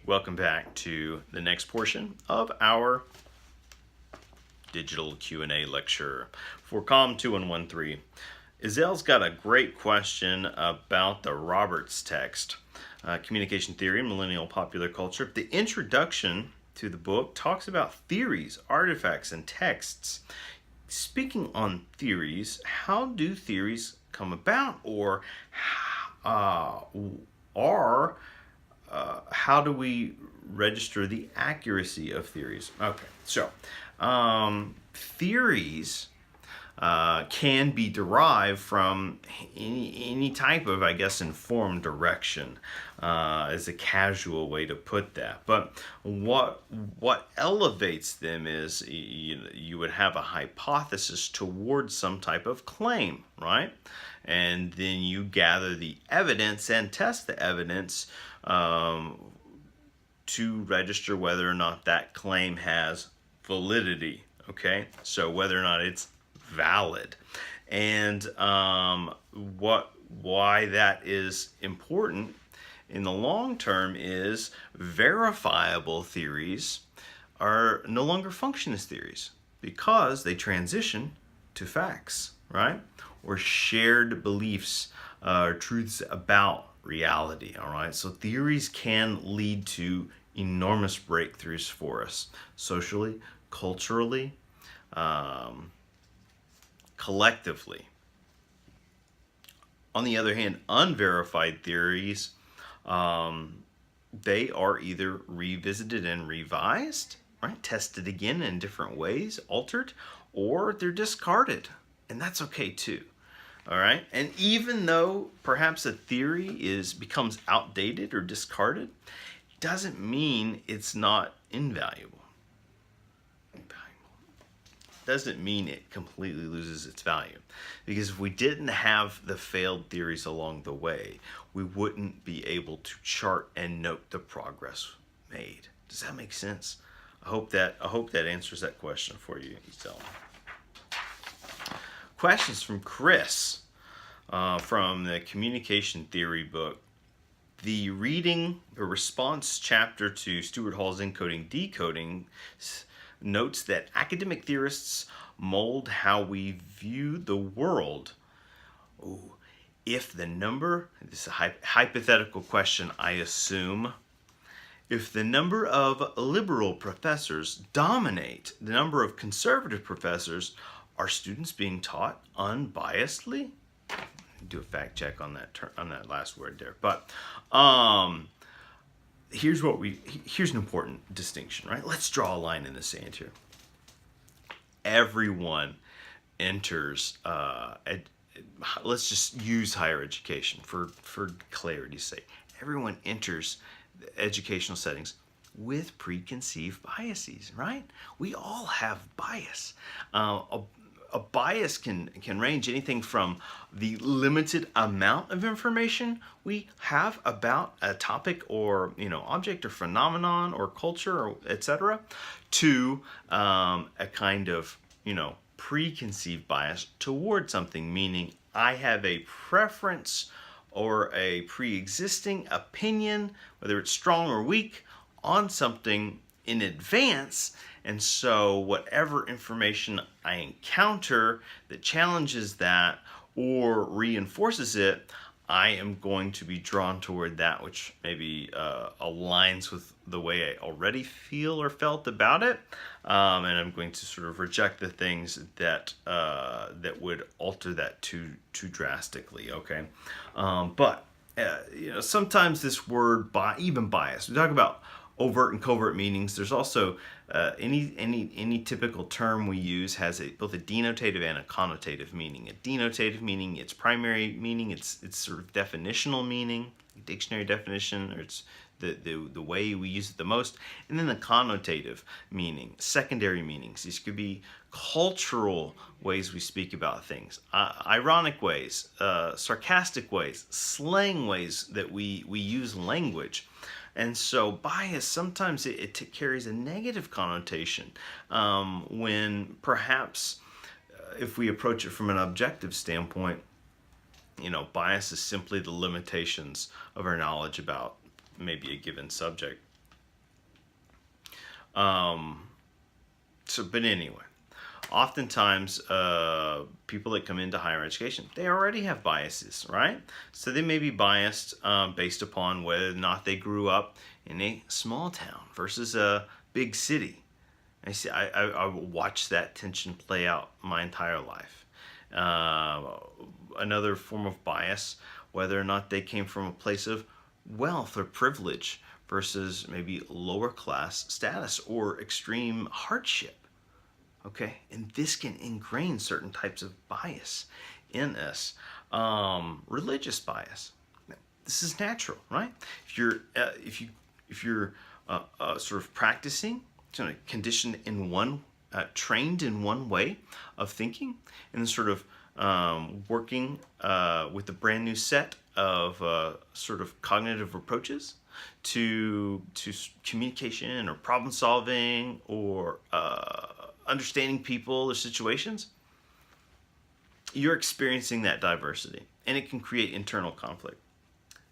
Welcome back to the next portion of our digital Q&A lecture for COM 2113. Izel's got a great question about the Roberts text, Communication Theory and Millennial Popular Culture. The introduction to the book talks about theories, artifacts, and texts. Speaking on theories, how do theories come about, or how do we register the accuracy of theories? Okay, so theories can be derived from any type of, I guess, informed direction, is a casual way to put that. But what elevates them is you would have a hypothesis towards some type of claim, right? And then you gather the evidence and test the evidence to register whether or not that claim has validity. Okay, so whether or not it's valid, and why that is important in the long term is verifiable theories are no longer function as theories because they transition to facts, right? Or shared beliefs, or truths about reality. All right, so theories can lead to enormous breakthroughs for us socially, culturally, collectively. On the other hand, unverified theories, they are either revisited and revised, right? Tested again in different ways, altered, or they're discarded, and that's okay too. All right, and even though perhaps a theory becomes outdated or discarded, it doesn't mean it's not invaluable. Doesn't mean it completely loses its value, because if we didn't have the failed theories along the way, we wouldn't be able to chart and note the progress made. Does that make sense? I hope that answers that question for you, Isel. Questions from Chris from the Communication Theory book. The response chapter to Stuart Hall's Encoding Decoding notes that academic theorists mold how we view the world. Ooh, if the number, this is a hypothetical question, I assume, if the number of liberal professors dominate the number of conservative professors, are students being taught unbiasedly? Do a fact check on that last word there. But here's an important distinction, right? Let's draw a line in the sand here. Everyone enters. Let's just use higher education for clarity's sake. Everyone enters the educational settings with preconceived biases, right? We all have bias. A bias can range anything from the limited amount of information we have about a topic or object or phenomenon or culture or etc., to a kind of preconceived bias toward something, meaning I have a preference or a pre-existing opinion, whether it's strong or weak, on something in advance, and so whatever information I encounter that challenges that or reinforces it, I am going to be drawn toward that which maybe aligns with the way I already feel or felt about it, and I'm going to sort of reject the things that would alter that too drastically. Okay, but sometimes this word even bias. We talk about overt and covert meanings. There's also any typical term we use has both a denotative and a connotative meaning. A denotative meaning, its primary meaning, its sort of definitional meaning, dictionary definition, or it's the way we use it the most, and then the connotative meaning, secondary meanings. These could be cultural ways we speak about things, ironic ways, sarcastic ways, slang ways that we use language. And so bias, sometimes it carries a negative connotation when perhaps if we approach it from an objective standpoint, bias is simply the limitations of our knowledge about maybe a given subject. But anyway, oftentimes people that come into higher education, they already have biases, right? So they may be biased based upon whether or not they grew up in a small town versus a big city. I watched that tension play out my entire life. Another form of bias, whether or not they came from a place of wealth or privilege versus maybe lower class status or extreme hardship. Okay, and this can ingrain certain types of bias in us. Religious bias. This is natural, right? If you're sort of practicing, conditioned in trained in one way of thinking, and then sort of working with a brand new set of sort of cognitive approaches to communication or problem solving or understanding people or situations, you're experiencing that diversity, and it can create internal conflict.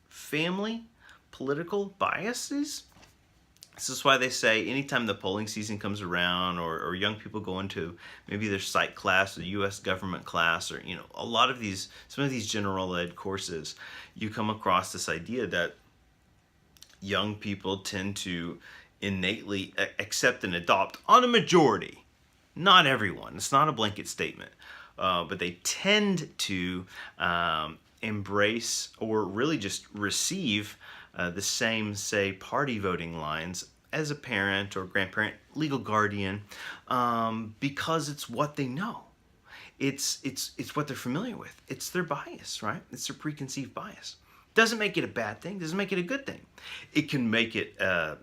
Family, political biases. This is why they say anytime the polling season comes around, or young people go into maybe their psych class or U.S. government class, or some of these general ed courses, you come across this idea that young people tend to innately accept and adopt on a majority. Not everyone. It's not a blanket statement. But they tend to embrace or really just receive the same, say, party voting lines as a parent or grandparent, legal guardian, because it's what they know. It's what they're familiar with. It's their bias, right? It's their preconceived bias. Doesn't make it a bad thing. Doesn't make it a good thing. It can make it a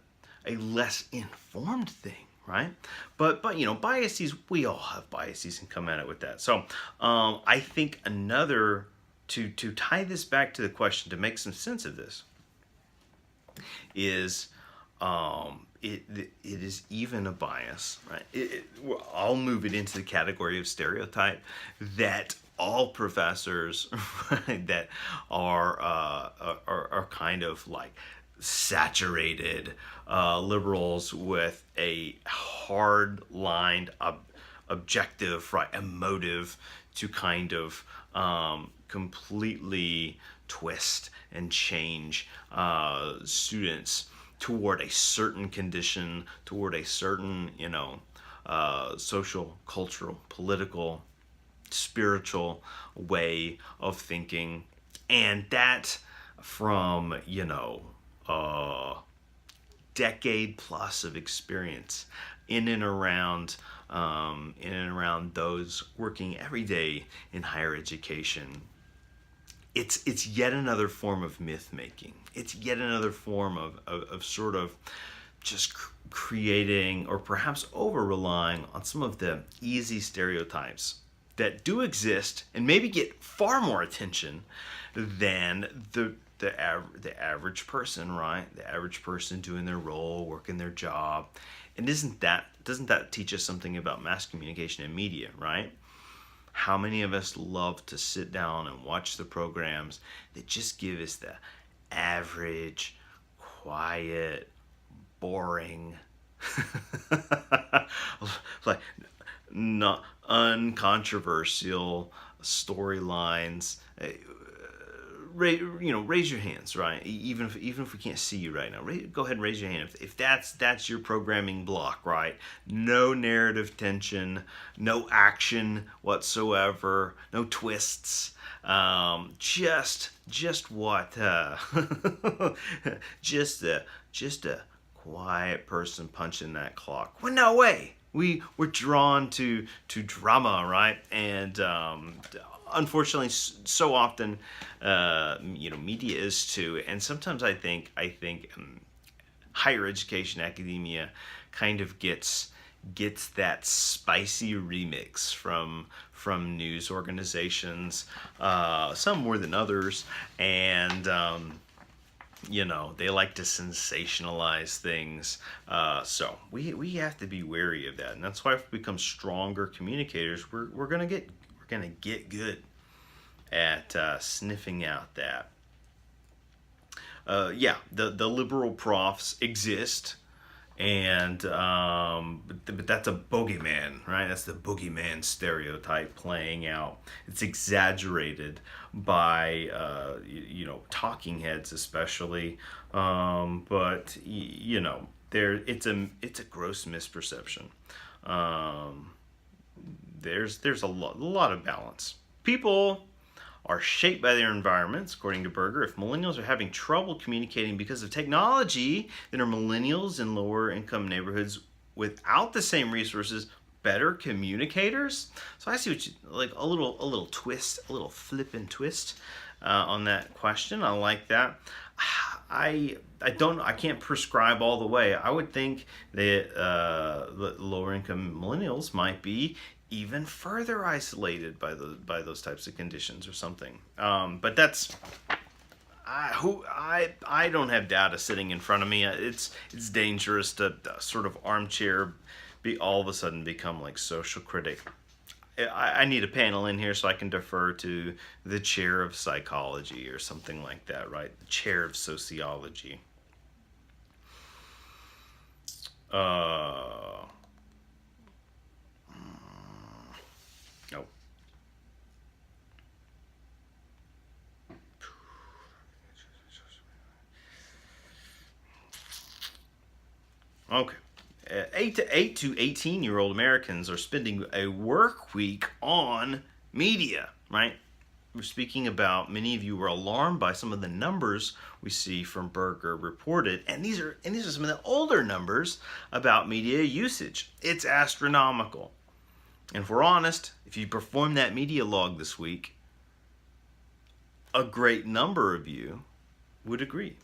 less informed thing, right? But biases, we all have biases and come at it with that. So I think another, to tie this back to the question, to make some sense of this, is it is even a bias, right? I'll move it into the category of stereotype that all professors that are kind of like saturated liberals with a hard-lined objective, right, a motive to kind of completely twist and change students toward a certain condition, toward a certain, social, cultural, political, spiritual way of thinking. And that from, decade plus of experience in and around those working every day in higher education. It's yet another form of myth making. It's yet another form of sort of just creating, or perhaps over relying on some of the easy stereotypes that do exist and maybe get far more attention than the average person, right? The average person doing their role, working their job. And doesn't that teach us something about mass communication and media, right? How many of us love to sit down and watch the programs that just give us the average, quiet, boring, like not uncontroversial storylines. Raise your hands, right? Even if we can't see you right now, go ahead and raise your hand. If that's your programming block, right? No narrative tension, no action whatsoever, no twists. Just what? just a quiet person punching that clock. Well, no way. We're drawn to drama, right? And unfortunately, so often, media is too. And sometimes I think higher education, academia, kind of gets that spicy remix from news organizations, some more than others, and they like to sensationalize things. So we have to be wary of that, and that's why if we become stronger communicators, we're gonna get good at sniffing out that. The liberal profs exist, And but that's a bogeyman, right? That's the boogeyman stereotype playing out. It's exaggerated by talking heads especially, but there it's a gross misperception. Um, there's a lot of balance. People are shaped by their environments, according to Berger. If millennials are having trouble communicating because of technology, then are millennials in lower income neighborhoods without the same resources better communicators? So I see what you like, a little twist, a little flip and twist on that question. I like that. I can't prescribe all the way. I would think that the lower income millennials might be even further isolated by those types of conditions or something. But that's I don't have data sitting in front of me. It's dangerous to sort of armchair be all of a sudden become like social critic. I need a panel in here so I can defer to the chair of psychology or something like that, right? The chair of sociology. Uh, oh. Okay. 8 to 18-year-old Americans are spending a work week on media, right? We're speaking about, many of you were alarmed by some of the numbers we see from Berger reported, and these are some of the older numbers about media usage. It's astronomical. And if we're honest, if you perform that media log this week, a great number of you would agree.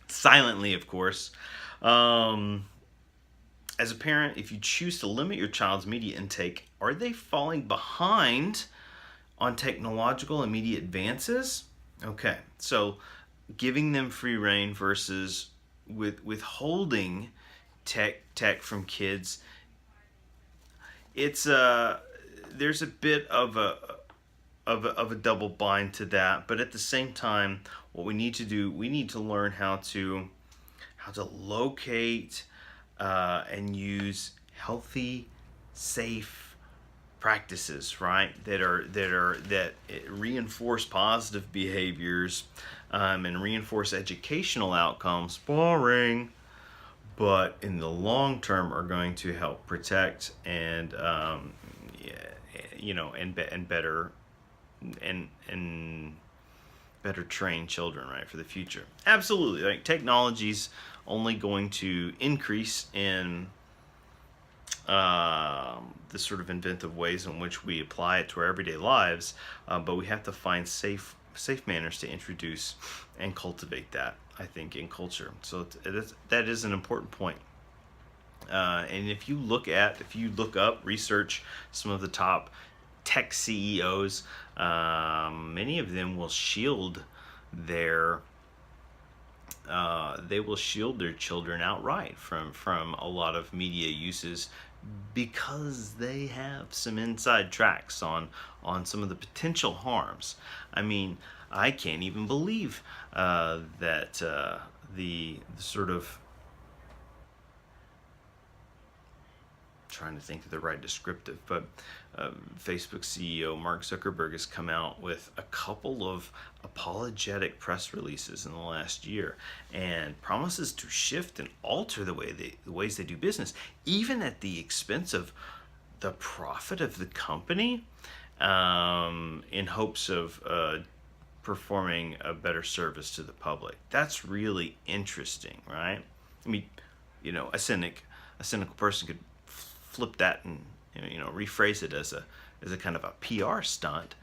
Silently, of course. As a parent, if you choose to limit your child's media intake, are they falling behind on technological and media advances? Okay, so giving them free reign versus withholding tech from kids, it's there's a bit of a double bind to that. But at the same time, what we need to do, we need to learn how to locate and use healthy, safe practices, right? That reinforce positive behaviors and reinforce educational outcomes. Boring, but in the long term are going to help protect and and better and better train children, right, for the future. Absolutely, like technology's only going to increase in the sort of inventive ways in which we apply it to our everyday lives, but we have to find safe manners to introduce and cultivate that, I think, in culture. So that is an important point. And if you look up, research some of the top tech CEOs, many of them will shield their children outright from a lot of media uses, because they have some inside tracks on some of the potential harms. I mean, I can't even believe that the sort of, trying to think of the right descriptive, but Facebook CEO Mark Zuckerberg has come out with a couple of apologetic press releases in the last year and promises to shift and alter the ways they do business, even at the expense of the profit of the company, in hopes of performing a better service to the public. That's really interesting, right? I mean, a cynical person could flip that and rephrase it as a kind of a PR stunt,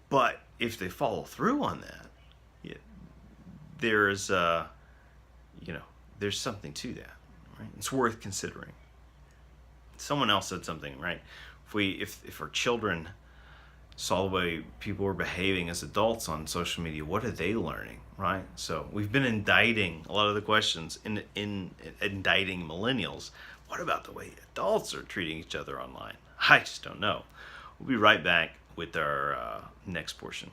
but if they follow through on that, there's something to that, right? It's worth considering. Someone else said something, right? If our children saw the way people were behaving as adults on social media, what are they learning, right? So we've been indicting a lot of the questions in indicting millennials. What about the way adults are treating each other online? I just don't know. We'll be right back with our next portion.